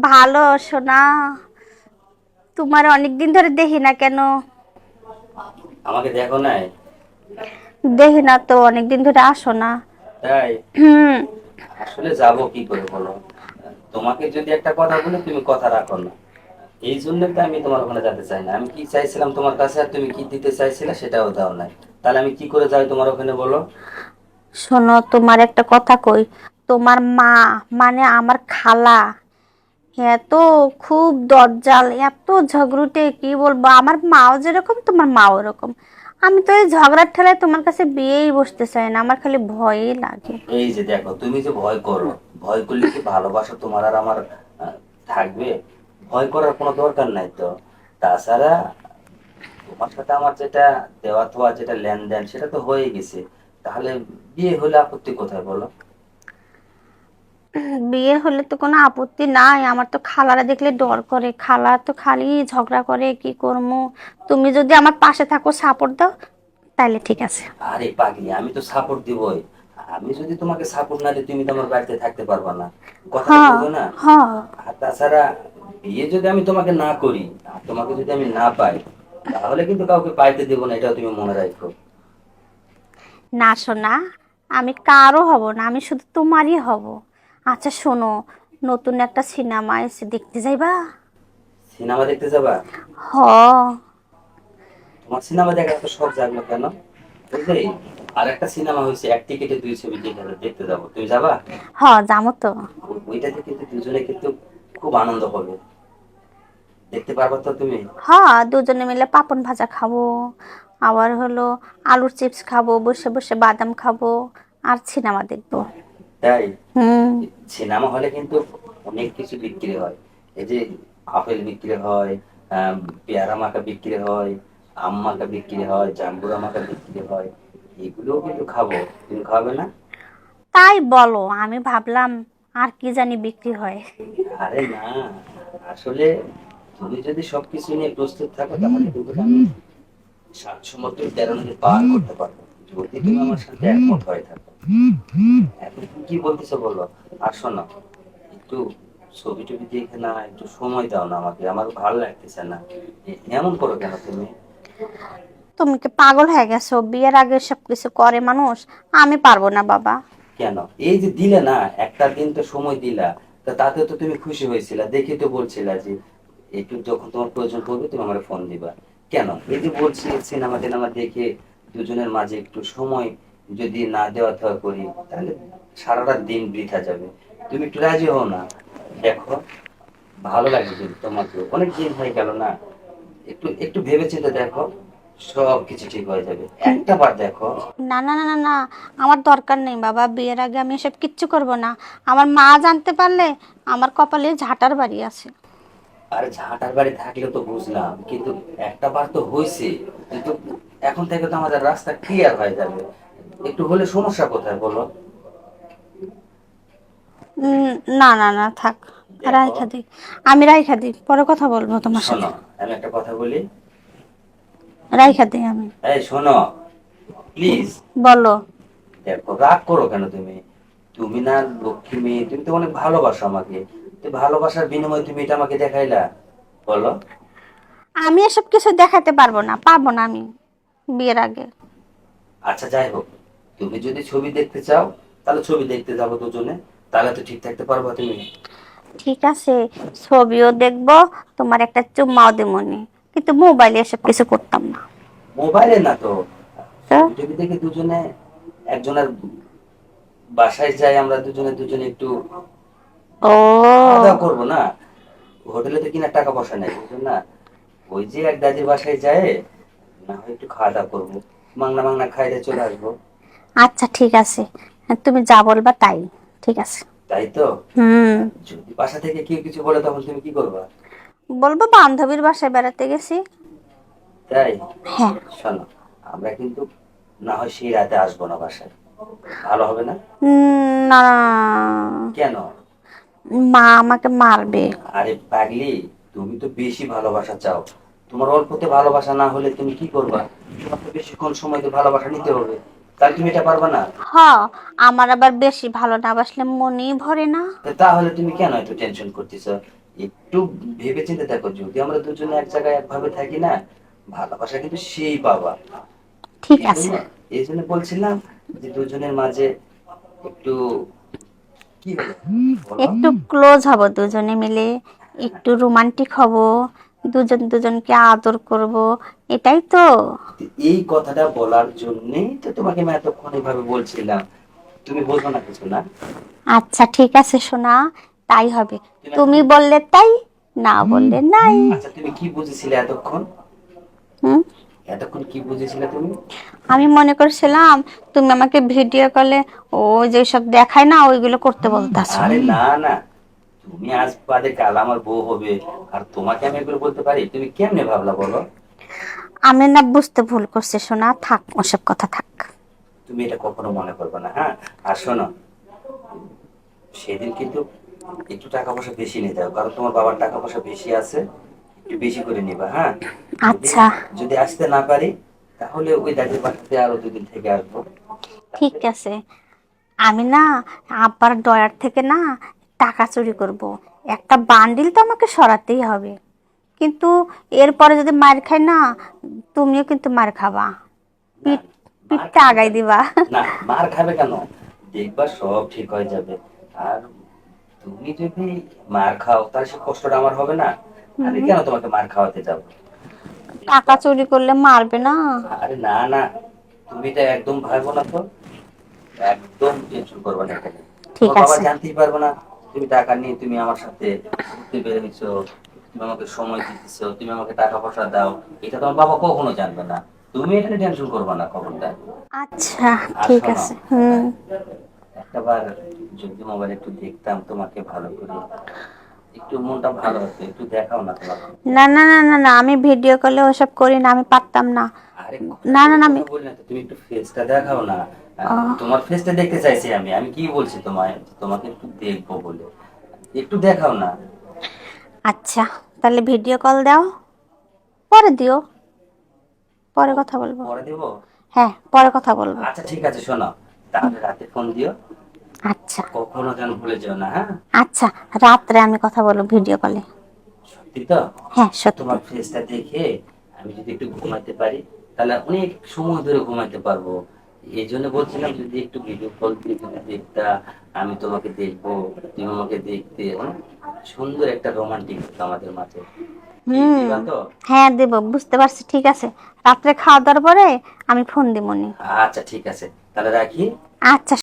ভালো সোনা। তোমার অনেকদিন ধরে দেখি না কেন? আমাকে দেখো নাই? দেখি না তো, অনেকদিন ধরে আসো না। তাই? হুম। আসলে যাব কি করে বলো? তোমাকে যদি একটা কথা বলে তুমি কথা রাখো না, এই জন্য তো আমি তোমার ওখানে যেতে চাই না। আমি কি চাইছিলাম তোমার কাছে আর তুমি কি দিতে চাইছিলে সেটাও দাও নাই। তাহলে আমি কি করে যাই তোমার ওখানে বলো? শোনো, তোমার একটা কথা কই। তোমার মা, মানে আমার খালা, এত খুব দজ্জাল, এত ঝগড়ুটে, কি বলবো। আমার মাও যেরকম তোমার মাও এরকম। আমি তো এই ঝগড়ার ঠেলায় তোমার কাছে বিয়েই বসতে চাই না, আমার খালি ভয়ই লাগে। এই যে দেখো, তুমি যে ভয় করো, ভয় করলে কি ভালোবাসা তোমার আর আমার আহ, থাকবে? ভয় করার কোনো দরকার নাই তো। তাছাড়া তোমার সাথে আমার যেটা দেওয়া থাওয়া, যেটা লেনদেন, সেটা তো হয়ে গেছে। তাহলে বিয়ে হলে আপত্তি কোথায় বলো? বিয়ে হলে তো কোনো আপত্তি নাই, আমার তো খালারা দেখলে ডর করে। খালা তো খালি ঝগড়া করে, কি করবো। তুমি যদি আমার পাশে থাকো, সাপোর্ট দাও, তাহলে ঠিক আছে। আরে পাগলি, আমি তো সাপোর্ট দিবই। আমি যদি তোমাকে সাপোর্ট না দিই, তুমি তো আমার বাড়িতে থাকতে পারবা না। কথাটা হ্যাঁ, বুঝো না? হ্যাঁ। আর তাছাড়া বিয়ে যদি আমি তোমাকে না করি, আর তোমাকে যদি আমি না পাই, তাহলে কিন্তু কাউকে পাইতে দেবো না, এটাও তুমি মনে রাখো। না শোনা, আমি কারো হব না, আমি শুধু তোমারই হব। আচ্ছা শোনো, নতুন একটা সিনেমা এসে, দেখতে যাইবা? সিনেমা দেখতে যাবা? হ। তোমার সিনেমা দেখার এত শখ জাগলো কেন? বুঝলে, আর একটা সিনেমা হয়েছে, এক টিকিটে দুই ছবি, যেটা দেখতে যাবো, তুমি যাবা? হ, যাবো তো। ওইটাতে কিন্তু দুজনে কিন্তু খুব আনন্দ হবে। দেখতে পারবা তো তুমি? হ, দুজনে মিলে পাপন ভাজা খাবো, আবার হলো আলুর চিপস খাবো, বসে বসে বাদাম খাবো, আর সিনেমা দেখবো। তাই? হুম। সিনেমা হলে কিন্তু অনেক কিছু বিক্রি হয়। এই যে আপেল বিক্রি হয়, আহ, পেয়ারা মাখা বিক্রি হয়, আম মাখা বিক্রি হয়, জাম্বুরা মাখা বিক্রি হয়। এগুলোও কিন্তু খাবো। তুমি খাবে না? তাই বলো, আমি ভাবলাম আর কি জানি বিক্রি হয়। আরে না, আসলে তুমি যদি সবকিছু নিয়ে প্রস্তুত থাকো, তাহলে কিন্তু আমি 7 সমুদ্র 13 নদী পার করতে পারবো, যদি তুমি আমার সাথে একমত হয়ে থাকো। এখন তুমি কি বলতেছো বলো? আর শোনো, একটু ছবি টবি দেখে না, একটু সময় দাও না আমাকে, আমার ভালো লাগতেছে না। এমন করো কেন তুমি? তুমি কি পাগল হয়ে গেছো? বিয়ের আগে সব কিছু করে মানুষ, আমি পারবো না বাবা। কেন? এই যে দিলে না, একটা দিন তো সময় দিলা, তা তাতে তো তুমি খুশি হয়েছিলা, দেখে তো বলছিলা যে একটু যখন তোমার প্রয়োজন পড়বে তুমি আমার ফোন দিবা। কেন এই যে বলছি, সিনেমা টিনেমা দেখে দুজনের মাঝে একটু সময় যদি না দেওয়া থাকা করি, তাহলে সারাটা দিন বৃথা যাবে। তুমি একটু রাজি হও না? দেখো, ভালো লাগে যদি তোমাকে, অনেক দিন হয়ে গেল না। একটু একটু ভেবেচিন্তে দেখো, সব কিছু ঠিক হয়ে যাবে। একটা বার দেখো। না, না, না, না, না, আমার দরকার নেই বাবা, বিয়ের আগে আমি এসব কিচ্ছু করব না। আমার মা জানতে পারলে আমার কপালে ঝাঁটার বাড়ি আছে। আরে ঝাঁটার বাড়ি থাকলে তো বুঝলাম, কিন্তু একটা বার তো হয়েছে। কিন্তু এখন থেকে তো আমাদের রাস্তা ক্লিয়ার হয়ে যাবে। একটু হলে সমস্যা কোথায় বলো? উম, না, না, না, থাক। দেখো, রাইখা দিই, আমি রাইখা দিই, পরে কথা বলবো তোমার সাথে। শোনো, আমি একটা কথা বলি। রাইখা দিই আমি। এই শোনো, প্লিজ। বলো। দেখো, রাগ করো কেন তুমি? তুমি না লক্ষ্মী মেয়ে, তুমি তো অনেক ভালোবাসো আমাকে। তো ভালোবাসার বিনিময়ে তুমি এটা আমাকে দেখাইলা, বলো? আমি এসব কিছু দেখাতে পারবো না, পারবো না আমি বিয়ের আগে। আচ্ছা যাই হোক, তুমি যদি ছবি দেখতে চাও, তাহলে ছবি দেখতে যাবো দুজনে। তাহলে তো ঠিক থাকতে পারবা তুমি। ঠিক আছে, ছবিও দেখবো, তোমার একটা চুম্মাও দেবনি, কিন্তু মোবাইলে এসব কিছু করতাম না। মোবাইলে না তো, তো ছবি টবি দেখে দুজনে একজনের বাসায় যাই, আমরা দুজনে দুজনে একটু খাওয়া ও, দাওয়া করবো না? হোটেলে তো কিনা টাকা পয়সা নেই, বুঝলেন না? ওই যে এক দাদির বাসায় যায়, না হয় একটু খাওয়া দাওয়া করবো, মাংনা মাংনা খাইতে চলে আসবো। আচ্ছা ঠিক আছে, তুমি যা বলবা তাই। ঠিক আছে। তাই তো? হুম। যদি বাসা থেকে কেউ কিছু বলে, তখন তুমি কি করবা? বলবো বান্ধবীর বাসায় বেড়াতে গেছি। তাই? হ্যাঁ। শোনো, আমরা কিন্তু না হয় সেই রাতে আসবো না বাসায়, ভালো হবে না? না, কেন? মা আমাকে মারবে। আরে পাগলি, তুমি তো বেশি ভালোবাসা চাও। তোমার অল্পতে ভালোবাসা না হলে তুমি কি করবা? তোমার তো বেশিক্ষণ সময় তো ভালোবাসা নিতে হবে। তাহলে তুমি এটা পারবে না? হ, আমার আবার বেশি ভালো না বাসলে মনেই ভরে না। তাহলে তুমি কেন একটু টেনশন করতেছো? একটু ভেবে চিন্তে দেখো, যদি আমরা দুজনে এক জায়গায় একভাবে থাকি না, ভালোবাসা কিন্তু সেই পাবা। ঠিক এই জন্য আছে, এই জন্য বলছিলাম যে দুজনের মাঝে একটু, কি হলো বলো? একটু ক্লোজ হব দুজনে মিলে, একটু রোমান্টিক হব, দুজন দুজনকে আদর করব, এটাই তো। এই কথাটা বলার জন্যই তো তোমাকে আমি এতক্ষণ এভাবে বলছিলাম। তুমি বোঝো না কিছু না। আচ্ছা ঠিক আছে সোনা, তাই হবে। তুমি তুমি এতক্ষণ, বললে তাই, না বললে নাই। আচ্ছা তুমি কি বুঝেছিলে এতক্ষণ? হুম, এতক্ষণ কি বুঝেছিলে তুমি? আমি মনে করছিলাম তুমি আমাকে ভিডিও কলে ও যেসব দেখায় না ওইগুলো করতে বলতাছো। আরে না না, তুমি আজ বাদে কাল আমার বউ হবে, আর তোমাকে আমি এগুলো বলতে পারি? তুমি কেমনে ভাবলা বলো? আমি না বুঝতে ভুল করছি সোনা, থাক ওসব কথা থাক। তুমি এটা কখনো মনে করবে না, হ্যাঁ? আর শোনো, সেদিন কিন্তু একটু টাকা পয়সা বেশি নিয়ে যাও, কারণ তোমার বাবার টাকা পয়সা বেশি আছে। একটু বেশি করে নিবা, হ্যাঁ? যদি আচ্ছা যদি আসতে না পারি, তাহলে ওই দাদির বাসাতে আরো 2 দিন থেকে আসবো। ঠিক আছে, আমি না আব্বার ডয়ার থেকে না টাকা চুরি করব, একটা বান্ডিল তো আমাকে সরাতেই হবে। কিন্তু এরপরে যদি মার খাই না, তুমিও কিন্তু মার খাবা, না, পিঠ মার পিঠটা খাবে আগাই কেন? দিবা। না, মার খাবে কেন? দেখবা সব ঠিক হয়ে যাবে। আর তুমি যদি মার খাও, তাহলে সে কষ্টটা আমার হবে না? আমি হুম, কেন তোমাকে মার খাওয়াতে যাব? টাকা দেখবা। চুরি করলে মারবে না? আরে না না, তুমি এটা একদম ভাবো না তো, একদম টেনশন করবে না এখানে। ঠিক তোমার বাবা আছে, জানতেই পারবে না তুমি টাকা নিয়ে তুমি আমার সাথে ঘুরতে বেরিয়েছো, তুমি আমাকে সময় দিতেছো, তুমি আমাকে টাকা পয়সা দাও। এটা তোমার বাবা কখনো জানবে না। তুমি এটা নিয়ে টেনশন করবে না খবরদার। আচ্ছা আর ঠিক শোনো, আছে। হুম, একটাবার যদি মোবাইল একটু দেখতাম তোমাকে ভালো করে, একটু মনটা ভালো হতো। একটু দেখাও না তোমাকে। না না না না না, আমি ভিডিও কলে ওসব করি না, আমি পারতাম না। আরে না না কথাগুলো না আমি, কথা বলি না তো, তুমি একটু ফেসটা দেখাও না। আহ, তোমার ফেসটা দেখতে চাইছি আমি। আমি কি বলছি তোমায়, তোমাকে একটু দেখবো বলে। একটু দেখাও না। আচ্ছা তাহলে ভিডিও কল দাও, পরে দিও, পরে ও, কথা বলবো। পরে দিব? হ্যাঁ পরে কথা বলবো। আচ্ছা ঠিক আছে, শোনো, তাহলে রাতে ফোন দিও। আচ্ছা কখনো যেন ভুলে যেও না, হ্যাঁ? আচ্ছা, রাত্রে আমি কথা বলবো ভিডিও কলে। সত্যি তো? হ্যাঁ সত্যি। তোমার ফেসটা দেখে আমি যদি একটু ঘুমাতে পারি, তাহলে অনেক সময় ধরে ঘুমাতে পারবো। এই জন্য বলছিলাম, যদি একটু ভিডিও কল দিয়ে যদি দেখতা, আমি তোমাকে দেখবো, তুমি আমাকে দেখতে, অনেক সুন্দর একটা রোমান্টিক হতো আমাদের মাঝে। কি হুম, দিবা তো? হ্যাঁ দেবো, বুঝতে পারছি, ঠিক আছে। রাত্রে খাওয়া দাওয়ার পরে আমি ফোন দিবনি। আচ্ছা ঠিক আছে, তাহলে রাখি। আচ্ছা।